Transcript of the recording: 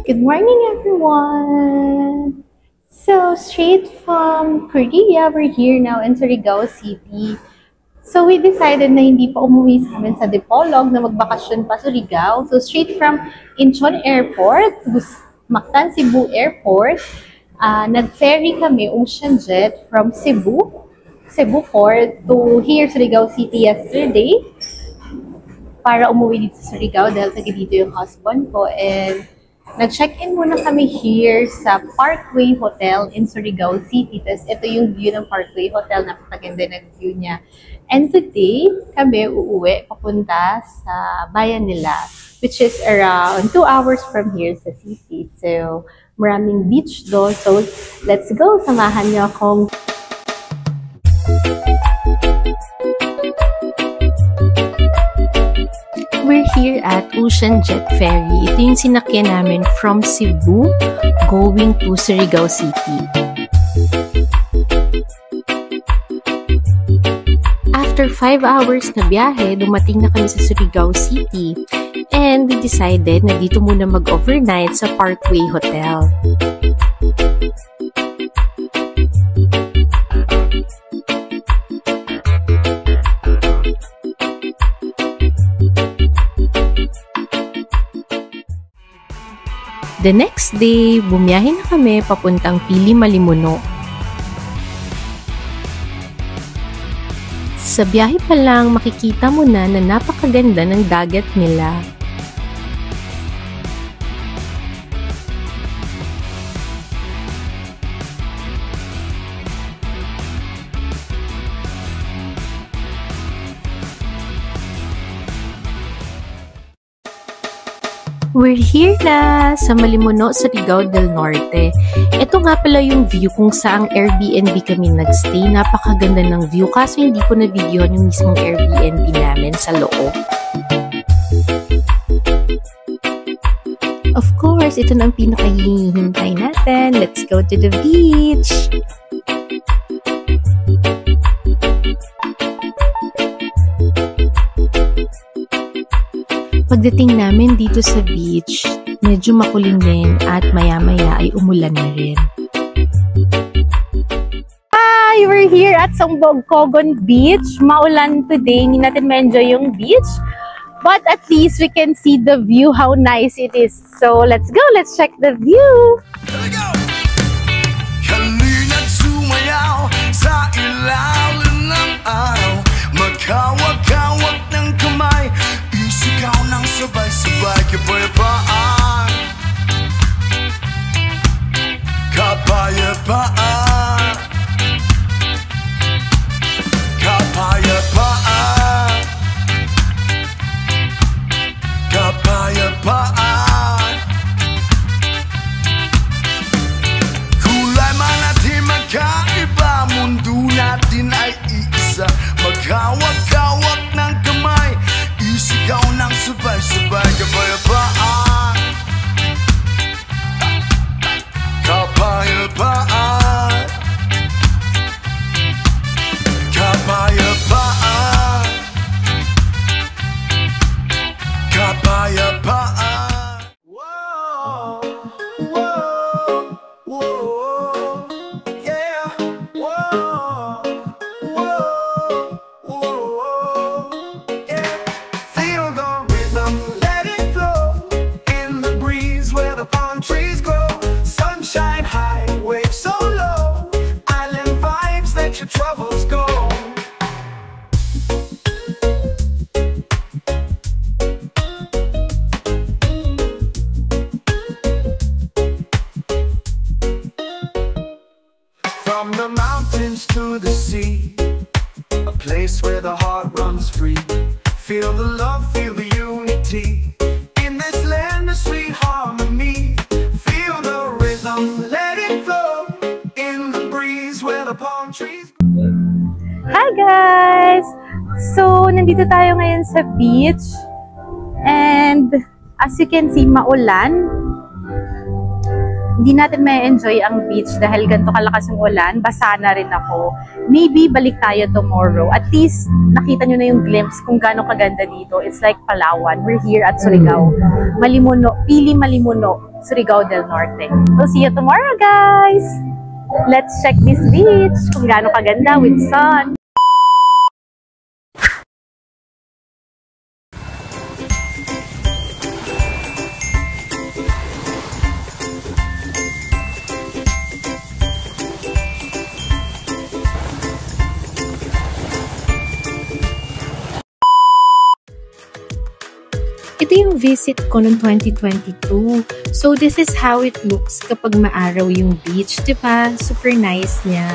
Good morning, everyone! So, straight from Korea, we're here now in Surigao City. So, we decided na hindi pa umuwi sa amin sa Dipolog na magbakasyon pa Surigao. So, straight from Incheon Airport, Mactan Cebu Airport, nag-ferry kami, ocean jet, from Cebu Port to here, Surigao City yesterday para umuwi dito sa Surigao dahil taga dito yung husband ko. And nag-check-in muna kami here sa Parkway Hotel in Surigao City. Tapos ito yung view ng Parkway Hotel. Napakaganda ng view niya. And today, kami uuwi papunta sa bayan nila, which is around 2 hours from here sa city. So, maraming beach doon. So, let's go. Samahan niyo akong we're here at Ocean Jet Ferry. Ito yung sinakyan namin from Cebu going to Surigao City. After 5 hours na biyahe, dumating na kami sa Surigao City and we decided na dito muna mag-overnight sa Parkway Hotel. The next day, bumiyahe na kami papuntang Pili Malimuno. Sa biyahe pa lang, makikita mo na napakaganda ng dagat nila. We're here na sa Malimuno, Surigao del Norte. Ito nga pala yung view kung saang Airbnb kami nagstay. Napakaganda ng view kaso hindi ko na-videohan yung mismong Airbnb namin sa loob. Of course, ito na ang pinakahihintay natin. Let's go to the beach! Pagdating namin dito sa beach, medyo makulim din at maya-maya ay umulan na rin. Hi! We're here at Songbog Cogon Beach. Maulan today, hindi natin ma-enjoy yung beach. But at least we can see the view, how nice it is. So let's go, let's check the view! Here we go! Halina't sumayaw sa ilalim ng araw, magkawag-kawag ng kamay, isigaw ng sabay-sabay, kapayapaan, kapayapaan, kapayapaan, kapayapaan. Kulay man natin magkaiba, mundo natin ay iisa, maghawak-hawak ng kamay, isigaw ng sabay-sabay, kapayapaan, kapayapaan, kapayapaan, kapayapaan. Whoa, whoa, whoa, yeah, whoa, whoa, whoa, yeah. Feel the rhythm, let it flow in the breeze where the palm trees grow. Sunshine high, waves so low, island vibes, let your troubles go. From the mountains to the sea, a place where the heart runs free. Feel the love, feel the unity, in this land of sweet harmony. Feel the rhythm, let it flow, in the breeze where the palm trees. Hi guys! So, nandito tayo ngayon sa beach. And as you can see, maulan. hindi natin may enjoy ang beach dahil ganito kalakas yung ulan. Basa na rin ako. Maybe balik tayo tomorrow. At least nakita nyo na yung glimpse kung gaano kaganda dito. It's like Palawan. We're here at Surigao. Malimuno, Pili Malimuno, Surigao del Norte. So see you tomorrow, guys! Let's check this beach kung gaano kaganda with sun. Ito yung visit ko noong 2022. So, this is how it looks kapag maaraw yung beach, diba? Super nice niya.